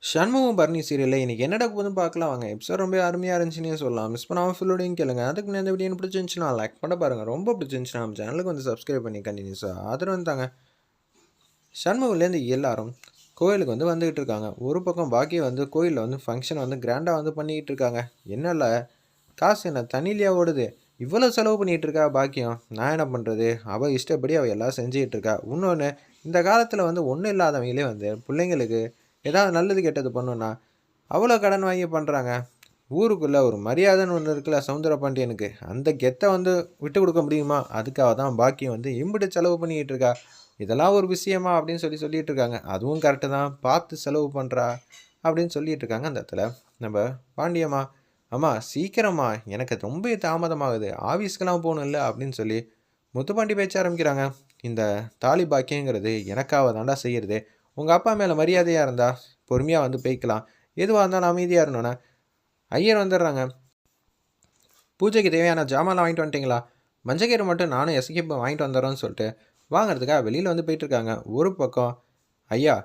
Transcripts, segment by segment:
சண்முகம் பரணி சீரியல்ல இன்னைக்கு என்ன நடக்க போகுதுன்னு பார்க்கலாம் வாங்க. எபிசோட் ரொம்ப அருமையா இருந்துச்சுன்னே சொல்லலாம். மிஸ் பண்ணாம ஃபுல்லோடையும் கேளுங்க. அதுக்கு முன்னாடி இந்த வீடியோ பிடிச்சிருந்துச்சுன்னா லைக் பண்ண பாருங்க. ரொம்ப பிடிச்சிருந்துச்சுன்னா நம்ம சேனலுக்கு வந்து சப்ஸ்கிரைப் பண்ணி கண்டினியூஸாக ஆதரவு தாங்க. சண்முகம்லேருந்து எல்லாரும் கோயிலுக்கு வந்துக்கிட்டு இருக்காங்க. ஒரு பக்கம் பாக்கியம் கோயிலில் ஃபங்க்ஷன் கிராண்டாக பண்ணிக்கிட்டு இருக்காங்க. என்னல்ல காசு என்ன தண்ணிலையா ஓடுது? இவ்வளோ செலவு பண்ணிகிட்டு இருக்கா பாக்கியம். நான் என்ன பண்ணுறது? அவள் இஷ்டப்படி அவள் எல்லாம் செஞ்சுக்கிட்டு இருக்கா. இன்னொன்று, இந்த காலத்தில் ஒன்றும் இல்லாதவங்களே பிள்ளைங்களுக்கு ஏதாவது நல்லது கெட்டது பண்ணுன்னா அவ்வளோ கடன் வாங்கி பண்ணுறாங்க. ஊருக்குள்ளே ஒரு மரியாதைன்னு ஒன்று இருக்குல்ல சவுந்தரபாண்டியனுக்கு, அந்த கெத்தை விட்டு கொடுக்க முடியுமா? அதுக்காக தான் பாக்கியம் இம்பிட்டு செலவு பண்ணிக்கிட்டு இருக்கா. இதெல்லாம் ஒரு விஷயமா அப்படின்னு சொல்லிட்டு இருக்காங்க. அதுவும் கரெக்டு தான், பார்த்து செலவு பண்ணுறா அப்படின்னு சொல்லிட்டு இருக்காங்க. அந்த இடத்துல நம்ம பாண்டியம்மா, அம்மா சீக்கிரமா, எனக்கு ரொம்ப தாமதமாகுது, ஆஃபீஸ்க்கெல்லாம் போகணும் இல்லை அப்படின்னு சொல்லி முத்துப்பாண்டி பேச்ச ஆரம்பிக்கிறாங்க. இந்த தாலி பாக்கியங்கிறது எனக்காக தாண்டா செய்கிறது. உங்கள் அப்பா மேலே மரியாதையாக இருந்தால் பொறுமையாக போய்க்கலாம். எதுவாக இருந்தாலும் அமைதியாக இருந்தோன்னே ஐயர் வந்துடுறாங்க. பூஜைக்கு தேவையான ஜாமான்லாம் வாங்கிட்டு வந்துட்டிங்களா? மஞ்சக்கீரை மட்டும் நானும் எசக்கி வாங்கிட்டு வந்துடுறோன்னு சொல்லிட்டு வாங்கிறதுக்காக வெளியில் போயிட்டுருக்காங்க. ஒரு பக்கம், ஐயா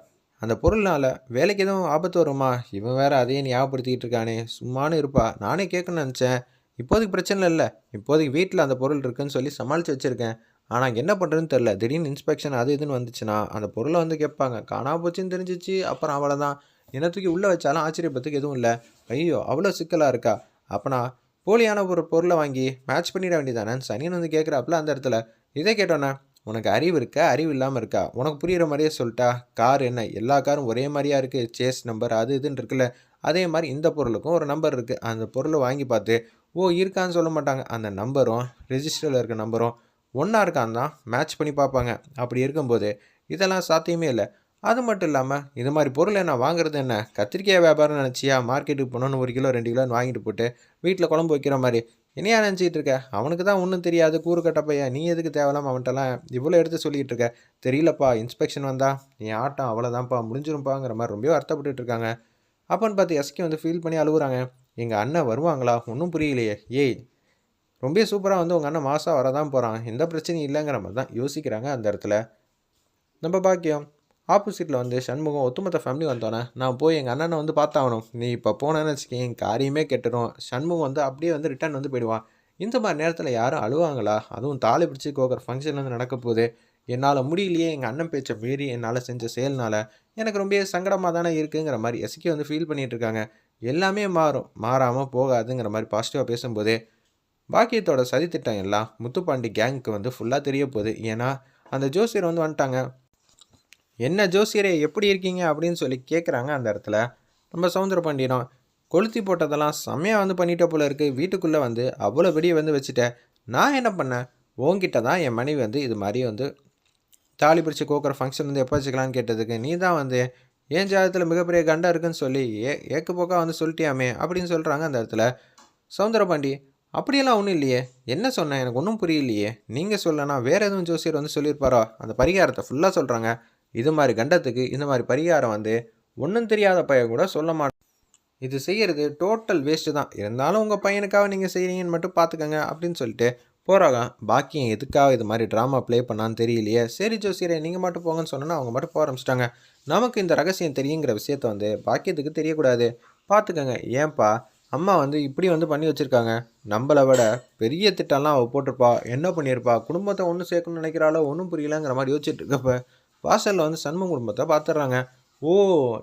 அந்த பொருள்னால் வேலைக்கு எதுவும் ஆபத்து வருமா? இவன் வேறு அதையே ஞாபகப்படுத்திக்கிட்டு இருக்கானே, சும்மானு இருப்பா. நானே கேட்கணும்னு நினச்சேன். இப்போதைக்கு பிரச்சனை இல்லை, இப்போதைக்கு வீட்டில் அந்த பொருள் இருக்குதுன்னு சொல்லி சமாளித்து வச்சுருக்கேன். ஆனால் என்ன பண்ணுறதுன்னு தெரில. திடீர்னு இன்ஸ்பெக்ஷன் அது இதுன்னு வந்துச்சுன்னா அந்த பொருளை கேட்பாங்க. காணாம போச்சுன்னு தெரிஞ்சிச்சு, அப்புறம் அவ்வளோதான். என்ன தூக்கி உள்ளே வச்சாலும் ஆச்சரியப்பத்துக்கு எதுவும் இல்லை. ஐயோ அவ்வளோ சிக்கலாக இருக்கா? அப்போனா போலியான ஒரு பொருளை வாங்கி மேட்ச் பண்ணிட வேண்டியதானே சனின்னு கேட்குறாப்புல அந்த இடத்துல. இதை கேட்டோன்னே, உனக்கு அறிவு இருக்கா, அறிவு இல்லாமல் இருக்கா? உனக்கு புரிகிற மாதிரியே சொல்லிட்டா. கார் என்ன எல்லா காரும் ஒரே மாதிரியா இருக்குது? சேஸ் நம்பர் அது இதுன்னு இருக்குல்ல, அதே மாதிரி இந்த பொருளுக்கும் ஒரு நம்பர் இருக்குது. அந்த பொருளை வாங்கி பார்த்து இருக்கான்னு சொல்ல மாட்டாங்க. அந்த நம்பரும் ரெஜிஸ்டரில் இருக்க நம்பரும் ஒன்றா இருக்கான்னு தான் மேட்ச் பண்ணி பார்ப்பாங்க. அப்படி இருக்கும்போது இதெல்லாம் சாத்தியமே இல்லை. அது மட்டும் இல்லாமல் இது மாதிரி பொருளை நான் வாங்குறது என்ன கத்திரிக்காய் வியாபாரம் நினச்சியா? மார்க்கெட்டுக்கு போனோன்னு 1 கிலோ 2 கிலோன்னு வாங்கிட்டு போட்டு வீட்டில் குழம்பு வைக்கிற மாதிரி என்னையா நினச்சிக்கிட்டு இருக்க? அவனுக்கு தான் ஒன்றும் தெரியாது, கூறு கட்ட பையன். நீ எதுக்கு தேவையில்லாமல் அவன்கிட்டலாம் இவ்வளோ எடுத்து சொல்லிகிட்டு இருக்க? தெரியலப்பா, இன்ஸ்பெக்ஷன் வந்தால் நீ ஆட்டம் அவ்வளோதான்ப்பா, முடிஞ்சிரும்ப்பாங்கிற மாதிரி ரொம்ப வருத்தப்பட்டு இருக்காங்க. அப்போன்னு பார்த்து எஸ்கே ஃபீல் பண்ணி அழுகுறாங்க. எங்கள் அண்ணன் வருவாங்களா? ஒன்றும் புரியலையே. ஏய் ரொம்ப சூப்பராக உங்கள் அண்ணன் மாதம் வரதான் போகிறான், எந்த பிரச்சனையும் இல்லைங்கிற மாதிரி தான் யோசிக்கிறாங்க. அந்த இடத்துல நம்ம பாக்கியம் ஆப்போசிட்டில் சண்முகம் ஒத்துமொத்த ஃபேமிலி வந்தோன்னே, நான் போய் எங்கள் அண்ணனை பார்த்தாகணும். நீ இப்போ போனேன்னு வச்சுக்கேன், என் காரியமே கெட்டுடும். சண்முகம் அப்படியே ரிட்டர்ன் போயிடுவான். இந்த மாதிரி நேரத்தில் யாரும் அழுவாங்களா? அதுவும் தாலி பிடிச்சி கோக்கிற ஃபங்க்ஷன் நடக்க போகுது. என்னால் முடியலையே, எங்கள் அண்ணன் பேச்சை மீறி என்னால் செஞ்ச செயல்னால் எனக்கு ரொம்ப சங்கடமாக தானே இருக்குங்கிற மாதிரி எஸ்கே ஃபீல் பண்ணிகிட்டு இருக்காங்க. எல்லாமே மாறும், மாறாமல் போகாதுங்கிற மாதிரி பாசிட்டிவாக பேசும்போதே பாக்கியத்தோட சதித்திட்டம் எல்லாம் முத்துப்பாண்டி கேங்க்கு ஃபுல்லாக தெரிய போகுது. ஏன்னா அந்த ஜோசியர் வந்துட்டாங்க. என்ன ஜோசியரே எப்படி இருக்கீங்க அப்படின்னு சொல்லி கேட்குறாங்க. அந்த இடத்துல நம்ம சவுந்தரபாண்டியனும், கொளுத்தி போட்டதெல்லாம் செம்மையாக பண்ணிட்ட போல இருக்குது. வீட்டுக்குள்ளே அவ்வளோ வெடியை வச்சுட்டேன். நான் என்ன பண்ணேன்? உங்ககிட்ட தான் என் மனைவி இது மாதிரி தாலி பிடிச்சி கோக்கிற ஃபங்க்ஷன் எப்போ வச்சுக்கலான்னு கேட்டதுக்கு நீ தான் என் ஜாதகத்தில் மிகப்பெரிய கண்டம் இருக்குன்னு சொல்லி ஏக்குப்போக்காக சொல்லிட்டியாமே அப்படின்னு சொல்கிறாங்க. அந்த இடத்துல சவுந்தரபாண்டி, அப்படியெல்லாம் ஒன்றும் இல்லையே, என்ன சொன்னேன் எனக்கு ஒன்றும் புரியலையே, நீங்கள் சொல்லனா வேறு எதுவும் ஜோசியர் சொல்லியிருப்பாரோ? அந்த பரிகாரத்தை ஃபுல்லாக சொல்கிறாங்க. இது மாதிரி கண்டத்துக்கு இந்த மாதிரி பரிகாரம் ஒன்றும் தெரியாத பையன் கூட சொல்ல மாட்டேன். இது செய்கிறது டோட்டல் வேஸ்ட்டு தான். இருந்தாலும் உங்கள் பையனுக்காக நீங்கள் செய்கிறீங்கன்னு மட்டும் பார்த்துக்கங்க அப்படின்னு சொல்லிட்டு போகிறாங்க. பாக்கியம் எதுக்காக இது மாதிரி ட்ராமா ப்ளே பண்ணான்னு தெரியலையே. சரி ஜோசியரே நீங்கள் மட்டும் போங்கன்னு சொன்னோன்னா அவங்க மட்டும் போக ஆரம்பிச்சிட்டாங்க. நமக்கு இந்த ரகசியம் தெரியுங்கிற விஷயத்த பாக்கியத்துக்கு தெரியக்கூடாது, பார்த்துக்கங்க. ஏன்பா அம்மா இப்படி பண்ணி வச்சுருக்காங்க. நம்மளை விட பெரிய திட்டம்லாம் அவள் போட்டிருப்பா, என்ன பண்ணியிருப்பா, குடும்பத்தை ஒன்று சேர்க்கணும்னு நினைக்கிறாளோ ஒன்றும் புரியலங்கிற மாதிரி யோசிச்சுட்டு இருக்கப்போ வாசலில் சண்முக குடும்பத்தை பார்த்துட்றாங்க. ஓ,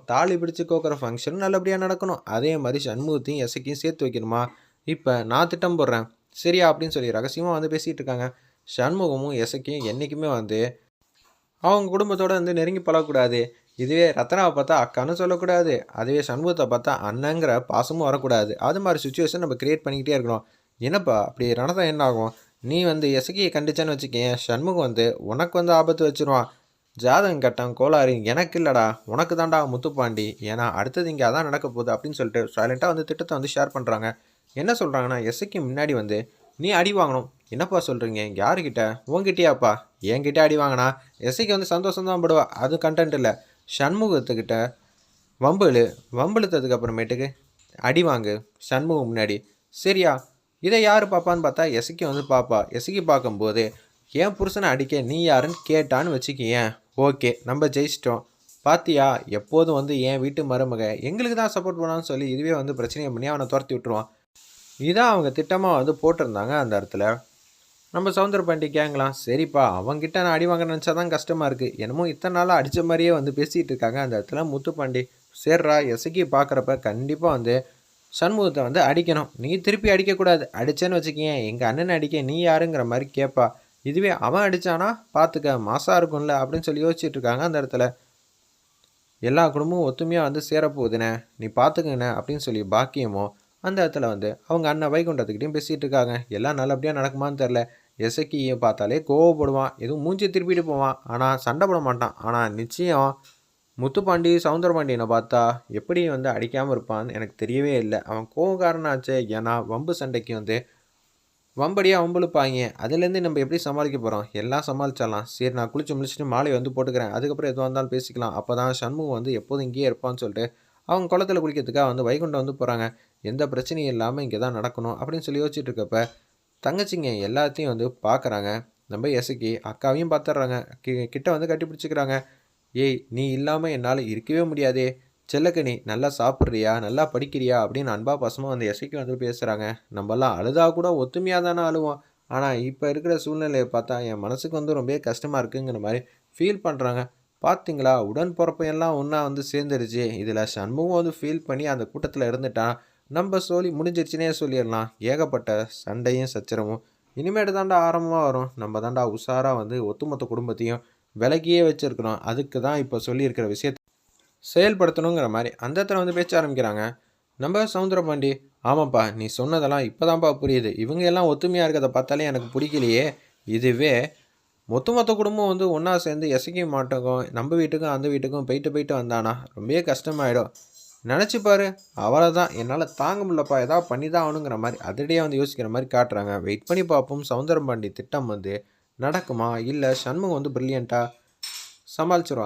தாலி பிடிச்சி கோக்கிற ஃபங்க்ஷன் நல்லபடியாக நடக்கணும், அதே மாதிரி சண்முகத்தையும் எசைக்கையும் சேர்த்து வைக்கணுமா? இப்போ நான் திட்டம் போடுறேன் சரியா அப்படின்னு சொல்லி ரகசியமாக பேசிகிட்டு இருக்காங்க. சண்முகமும் எசைக்கையும் என்றைக்குமே அவங்க குடும்பத்தோடு நெருங்கி பழகக்கூடாது. இதுவே ரத்னாவை பார்த்தா அக்கான்னு சொல்லக்கூடாது, அதுவே சண்முகத்தை பார்த்தா அண்ணங்கிற பாசமும் வரக்கூடாது. அது மாதிரி சுச்சுவேஷன் நம்ம க்ரியேட் பண்ணிக்கிட்டே இருக்கணும். என்னப்பா அப்படி நடந்தால் என்ன ஆகும்? நீ எசைக்கையை கண்டிச்சான்னு வச்சுக்கேன், சண்முகம் உனக்கு ஆபத்து வச்சுருவான். ஜாதகம் கட்டம் கோளாறு எனக்கு இல்லைடா, உனக்கு தாண்டா முத்துப்பாண்டி. ஏன்னா அடுத்தது இங்கே அதான் நடக்க போகுது அப்படின்னு சொல்லிட்டு சைலண்ட்டாக திட்டத்தை ஷேர் பண்ணுறாங்க. என்ன சொல்கிறாங்கன்னா, எஸ்ஐக்கு முன்னாடி நீ அடி வாங்கணும். என்னப்பா சொல்கிறீங்க? யாருக்கிட்ட? உங்ககிட்டயாப்பா? என்கிட்ட அடி வாங்கினா எஸ்ஐக்கு சந்தோஷம் தான் படுவா, அது கண்டென்ட் இல்லை. சண்முகத்துக்கிட்ட வம்பிழுத்ததுக்கு அப்புறமேட்டுக்கு அடி வாங்கு சண்முகம் முன்னாடி, சரியா? இதை யார் பார்ப்பான்னு பார்த்தா எஸ்ஐக்கு பார்ப்பா. எஸ்ஐக்கு பார்க்கும்போது என் புருஷனை அடிக்க நீ யாருன்னு கேட்டான்னு வச்சுக்கியேன். ஓகே, நம்ம ஜெயிச்சிட்டோம். பாத்தியா எப்போதும் வந்து என் வீட்டு மருமக எங்களுக்கு தான் சப்போர்ட் பண்ணான்னு சொல்லி இதுவே வந்து பிரச்சனையை பண்ணி அவனை துரத்தி விட்டுருவான். இதான் அவங்க திட்டமாக வந்து போட்டிருந்தாங்க அந்த இடத்துல. நம்ம சவுந்தரபாண்டி கேங்கலாம் சரிப்பா அவன்கிட்ட நான் அடி வாங்க நினச்சா தான் கஷ்டமாக இருக்குது. என்னமோ இத்தனை நாளாக அடித்த மாதிரியே வந்து பேசிகிட்டு இருக்காங்க அந்த இடத்துல. முத்துப்பாண்டி சேர்றா எசக்கி பார்க்குறப்ப கண்டிப்பாக வந்து சண்முகத்தை வந்து அடிக்கணும். நீ திருப்பி அடிக்கக்கூடாது. அடித்தேன்னு வச்சுக்கேன் எங்கள் அண்ணனை அடிக்க நீ யாருங்கிற மாதிரி கேட்பா. இதுவே அவன் அடித்தானா பார்த்துக்க மாசாக இருக்கும்ல அப்படின்னு சொல்லி யோசிச்சுட்டு இருக்காங்க அந்த இடத்துல. எல்லா குடும்பமும் ஒத்துமையாக வந்து சேரப்போகுதுண்ணே நீ பார்த்துக்கண்ணே அப்படின்னு சொல்லி பாக்கியமோ அந்த இடத்துல வந்து அவங்க அண்ணன் வைகுண்டத்துக்கிட்டையும் பேசிகிட்டு இருக்காங்க. எல்லாம் நல்லபடியாக நடக்குமான்னு தெரில. எசக்கியை பார்த்தாலே கோவப்படுவான், எதுவும் மூஞ்சி திருப்பிட்டு போவான், ஆனால் சண்டை போட மாட்டான். ஆனால் நிச்சயம் முத்துப்பாண்டி சவுந்தரபாண்டியனை பார்த்தா எப்படி வந்து அடிக்காமல் இருப்பான்னு எனக்கு தெரியவே இல்லை. அவன் கோவக்காரனாச்சே. ஏன்னா வம்பு சண்டைக்கு வந்து வம்படியாக வம்புழுப்பாங்க. அதுலேருந்து நம்ம எப்படி சமாளிக்க போகிறோம்? எல்லாம் சமாளிச்சிடலாம். சரி நான் குளிச்சு முடிச்சுட்டு மாலையை வந்து போட்டுக்கிறேன். அதுக்கப்புறம் எதுவாக இருந்தாலும் பேசிக்கலாம். அப்போ தான் சண்முகம் வந்து எப்போதும் இங்கேயே இருப்பான்னு சொல்லிட்டு அவங்க குளத்தில் குளிக்கிறதுக்காக வந்து வைகுண்டம் வந்து போகிறாங்க. எந்த பிரச்சனையும் இல்லாமல் இங்கே தான் நடக்கணும் அப்படின்னு சொல்லி யோசிச்சுட்டு இருக்கப்ப தங்கச்சிங்க எல்லாத்தையும் வந்து பார்க்குறாங்க. நம்ம எசக்கி அக்காவையும் பார்த்துட்றாங்க. கிட்ட வந்து கட்டி பிடிச்சிக்கிறாங்க. ஏய் நீ இல்லாமல் என்னால் இருக்கவே முடியாதே. செல்லக்கனி நல்லா சாப்பிட்றியா நல்லா படிக்கிறியா அப்படின்னு அன்பா பாசமாக அந்த எசக்கி வந்து பேசுகிறாங்க. நம்மலாம் அழுதா கூட ஒத்துமையாக தானே அழுவோம். ஆனால் இப்போ இருக்கிற சூழ்நிலையை பார்த்தா என் மனசுக்கு வந்து ரொம்ப கஷ்டமாக இருக்குங்கிற மாதிரி ஃபீல் பண்ணுறாங்க. பார்த்தீங்களா உடன் பிறப்பையெல்லாம் ஒன்றா வந்து சேர்ந்துருச்சு. இதில் சண்முகம் வந்து ஃபீல் பண்ணி அந்த கூட்டத்தில் இருந்துட்டான். நம்ம சொல்லி முடிஞ்சிருச்சுனே சொல்லிடலாம். ஏகப்பட்ட சண்டையும் சச்சரவும் இனிமேட்டு தாண்டா ஆரம்பமாக வரும். நம்ம தாண்டா உஷாராக வந்து ஒட்டுமொத்த குடும்பத்தையும் விலக்கியே வச்சுருக்கிறோம். அதுக்கு தான் இப்போ சொல்லியிருக்கிற விஷயத்தை செயல்படுத்தணுங்கிற மாதிரி அந்த இடத்துல வந்து பேச்ச ஆரம்பிக்கிறாங்க. நம்ம சவுந்தரபாண்டி ஆமாப்பா நீ சொன்னதெல்லாம் இப்போ தான்ப்பா புரியுது. இவங்க எல்லாம் ஒத்துமையாக இருக்கிறத பார்த்தாலே எனக்கு பிடிக்கலையே. இதுவே மொத்த குடும்பம் வந்து ஒன்றா சேர்ந்து எசைக்க மாட்டோம். நம்ம வீட்டுக்கும் அந்த வீட்டுக்கும் போயிட்டு போயிட்டு வந்தானா ரொம்பவே கஷ்டமாயிடும். நினச்சி பாரு அவ்வளோதான் என்னால் தாங்க முடியலப்பா ஏதாவது பண்ணி தான் ஆகணுங்கிற மாதிரி அதிரடியே வந்து யோசிக்கிற மாதிரி காட்டுறாங்க. வெயிட் பண்ணி பார்ப்போம் சவுந்தரபாண்டி திட்டம் வந்து நடக்குமா இல்லை சண்முகம் வந்து ப்ரில்லியண்ட்டாக சமாளிச்சிருவாங்க.